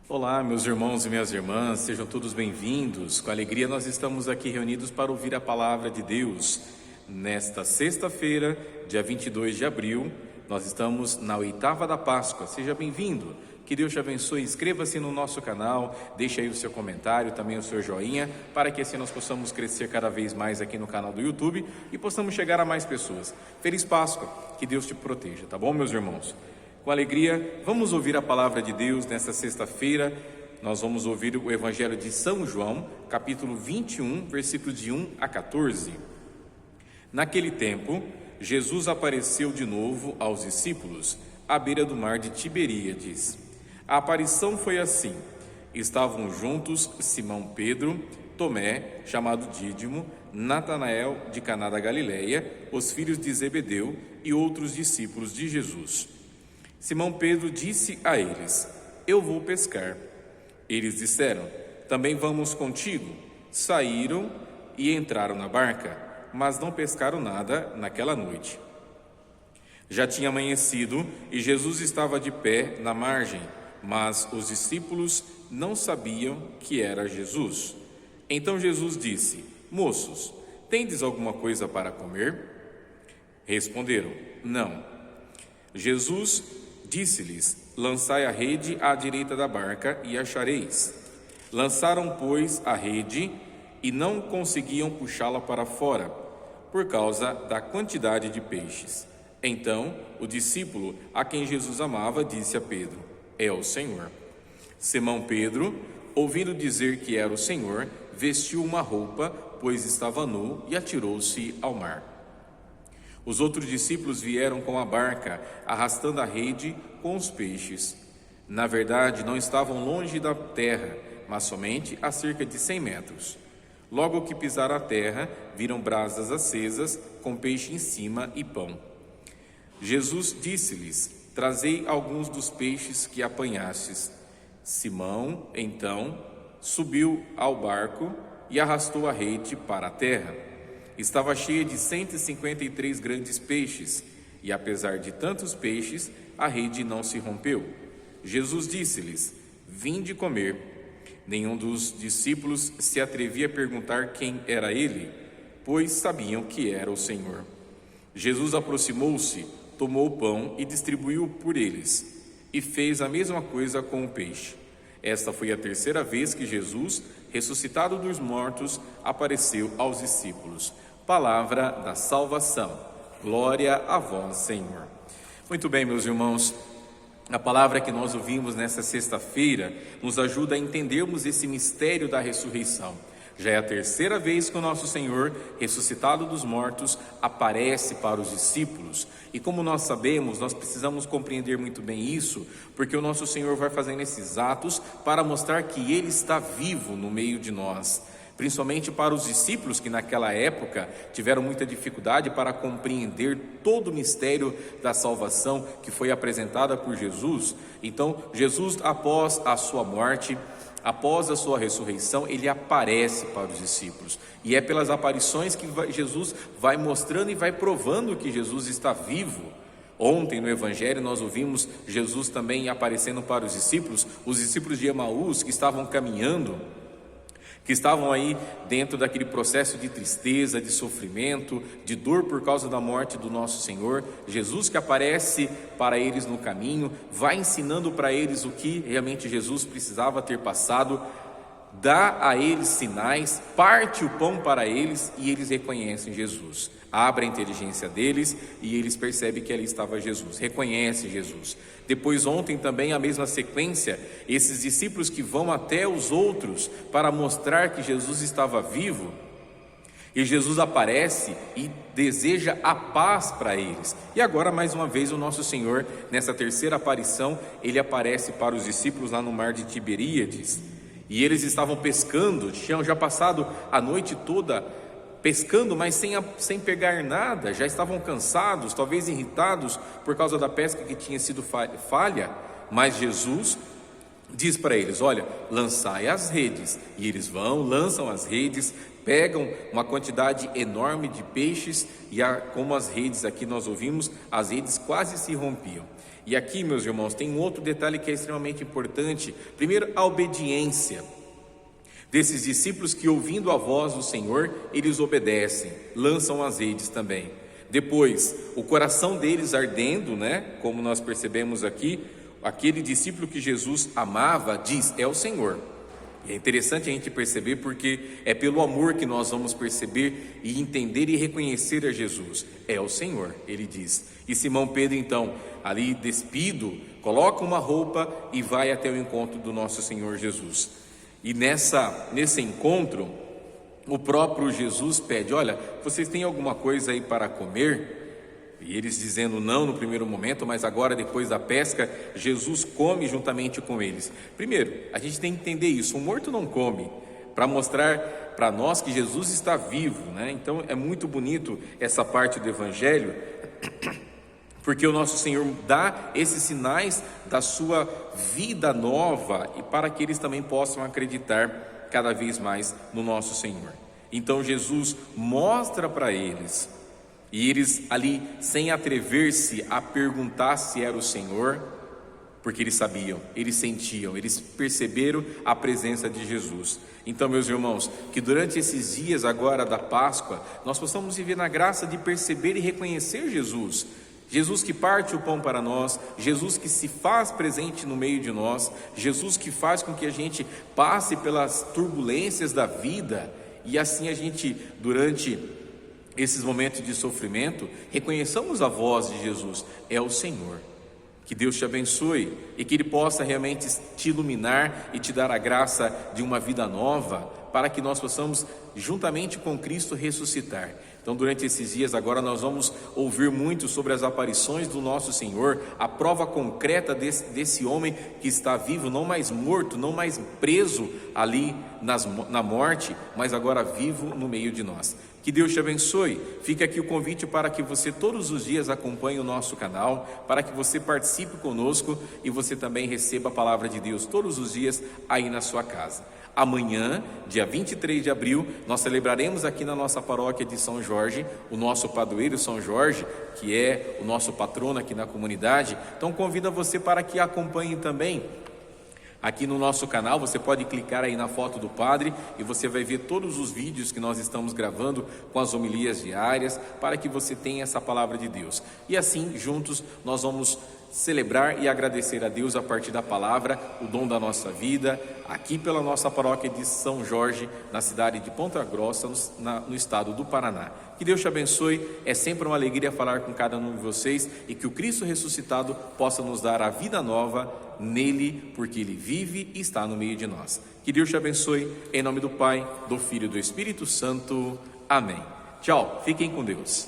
Olá, meus irmãos e minhas irmãs, sejam todos bem-vindos. Com alegria nós estamos aqui reunidos para ouvir a palavra de Deus. Nesta sexta-feira, dia 22 de abril, nós estamos na oitava da Páscoa. Seja bem-vindo. Que Deus te abençoe. Inscreva-se no nosso canal, deixe aí o seu comentário, também o seu joinha, para que assim nós possamos crescer cada vez mais aqui no canal do YouTube e possamos chegar a mais pessoas. Feliz Páscoa, que Deus te proteja, tá bom, meus irmãos? Com alegria, vamos ouvir a palavra de Deus nesta sexta-feira. Nós vamos ouvir o Evangelho de São João, capítulo 21, versículos de 1 a 14. Naquele tempo, Jesus apareceu de novo aos discípulos, à beira do mar de Tiberíades. A aparição foi assim: estavam juntos Simão Pedro, Tomé, chamado Dídimo, Natanael de Caná da Galileia, os filhos de Zebedeu e outros discípulos de Jesus. Simão Pedro disse a eles: Eu vou pescar. Eles disseram: Também vamos contigo. Saíram e entraram na barca, mas não pescaram nada naquela noite. Já tinha amanhecido e Jesus estava de pé na margem, mas os discípulos não sabiam que era Jesus. Então Jesus disse: Moços, tendes alguma coisa para comer? Responderam: Não. Jesus disse-lhes: Lançai a rede à direita da barca e achareis. Lançaram, pois, a rede e não conseguiam puxá-la para fora, por causa da quantidade de peixes. Então, o discípulo a quem Jesus amava disse a Pedro: É o Senhor. Simão Pedro, ouvindo dizer que era o Senhor, vestiu uma roupa, pois estava nu, e atirou-se ao mar. Os outros discípulos vieram com a barca, arrastando a rede com os peixes. Na verdade, não estavam longe da terra, mas somente a cerca de 100 metros. Logo que pisaram a terra, viram brasas acesas, com peixe em cima e pão. Jesus disse-lhes: Trazei alguns dos peixes que apanhastes. Simão, então, subiu ao barco e arrastou a rede para a terra. Estava cheia de 153 grandes peixes, e apesar de tantos peixes, a rede não se rompeu. Jesus disse-lhes: Vinde comer. Nenhum dos discípulos se atrevia a perguntar quem era ele, pois sabiam que era o Senhor. Jesus aproximou-se, tomou o pão e distribuiu por eles, e fez a mesma coisa com o peixe. Esta foi a terceira vez que Jesus, ressuscitado dos mortos, apareceu aos discípulos. Palavra da salvação. Glória a vós, Senhor. Muito bem, meus irmãos, a palavra que nós ouvimos nesta sexta-feira nos ajuda a entendermos esse mistério da ressurreição. Já é a terceira vez que o nosso Senhor, ressuscitado dos mortos, aparece para os discípulos. E como nós sabemos, nós precisamos compreender muito bem isso, porque o nosso Senhor vai fazendo esses atos para mostrar que Ele está vivo no meio de nós. Principalmente para os discípulos que naquela época tiveram muita dificuldade para compreender todo o mistério da salvação que foi apresentada por Jesus. Então, Jesus, após a sua morte, após a sua ressurreição, ele aparece para os discípulos. E é pelas aparições que Jesus vai mostrando e vai provando que Jesus está vivo. Ontem no Evangelho nós ouvimos Jesus também aparecendo para os discípulos de Emaús que estavam caminhando, que estavam aí dentro daquele processo de tristeza, de sofrimento, de dor por causa da morte do nosso Senhor. Jesus que aparece para eles no caminho, vai ensinando para eles o que realmente Jesus precisava ter passado, dá a eles sinais, parte o pão para eles e eles reconhecem Jesus. Abre a inteligência deles e eles percebem que ali estava Jesus, reconhecem Jesus. Depois ontem também a mesma sequência, esses discípulos que vão até os outros para mostrar que Jesus estava vivo, e Jesus aparece e deseja a paz para eles. E agora mais uma vez o nosso Senhor, nessa terceira aparição, ele aparece para os discípulos lá no mar de Tiberíades, e eles estavam pescando, tinham já passado a noite toda pescando, mas sem pegar nada, já estavam cansados, talvez irritados por causa da pesca que tinha sido falha, mas Jesus diz para eles: olha, lançai as redes. E eles vão, lançam as redes, pegam uma quantidade enorme de peixes e como as redes aqui nós ouvimos, as redes quase se rompiam. E aqui, meus irmãos, tem um outro detalhe que é extremamente importante. Primeiro, a obediência desses discípulos que, ouvindo a voz do Senhor, eles obedecem, lançam as redes também. Depois, o coração deles ardendo, como nós percebemos aqui, aquele discípulo que Jesus amava diz: é o Senhor. E é interessante a gente perceber, porque é pelo amor que nós vamos perceber e entender e reconhecer a Jesus. É o Senhor, ele diz. E Simão Pedro, então, ali despido, coloca uma roupa e vai até o encontro do nosso Senhor Jesus. E nesse encontro, o próprio Jesus pede: olha, vocês têm alguma coisa aí para comer? E eles dizendo não no primeiro momento, mas agora, depois da pesca, Jesus come juntamente com eles. Primeiro, a gente tem que entender isso: o morto não come, para mostrar para nós que Jesus está vivo, Então é muito bonito essa parte do Evangelho, porque o nosso Senhor dá esses sinais da sua vida nova, e para que eles também possam acreditar cada vez mais no nosso Senhor. Então Jesus mostra para eles, e eles ali, sem atrever-se a perguntar se era o Senhor, porque eles sabiam, eles sentiam, eles perceberam a presença de Jesus. Então, meus irmãos, que durante esses dias agora da Páscoa, nós possamos viver na graça de perceber e reconhecer Jesus. Jesus que parte o pão para nós, Jesus que se faz presente no meio de nós, Jesus que faz com que a gente passe pelas turbulências da vida, e assim a gente, durante esses momentos de sofrimento, reconheçamos a voz de Jesus: é o Senhor. Que Deus te abençoe e que Ele possa realmente te iluminar e te dar a graça de uma vida nova, para que nós possamos, juntamente com Cristo, ressuscitar. Então, durante esses dias agora, nós vamos ouvir muito sobre as aparições do nosso Senhor, a prova concreta desse homem que está vivo, não mais morto, não mais preso ali na morte, mas agora vivo no meio de nós. Que Deus te abençoe. Fica aqui o convite para que você todos os dias acompanhe o nosso canal, para que você participe conosco e você também receba a palavra de Deus todos os dias aí na sua casa. Amanhã, dia 23 de abril, nós celebraremos aqui na nossa paróquia de São Jorge, o nosso padroeiro São Jorge, que é o nosso patrono aqui na comunidade. Então convido você para que acompanhe também aqui no nosso canal. Você pode clicar aí na foto do padre e você vai ver todos os vídeos que nós estamos gravando com as homilias diárias, para que você tenha essa palavra de Deus. E assim, juntos, nós vamos celebrar e agradecer a Deus a partir da palavra, o dom da nossa vida, aqui pela nossa paróquia de São Jorge, na cidade de Ponta Grossa, no estado do Paraná. Que Deus te abençoe. É sempre uma alegria falar com cada um de vocês, e que o Cristo ressuscitado possa nos dar a vida nova nele, porque Ele vive e está no meio de nós. Que Deus te abençoe, em nome do Pai, do Filho e do Espírito Santo. Amém. Tchau, fiquem com Deus.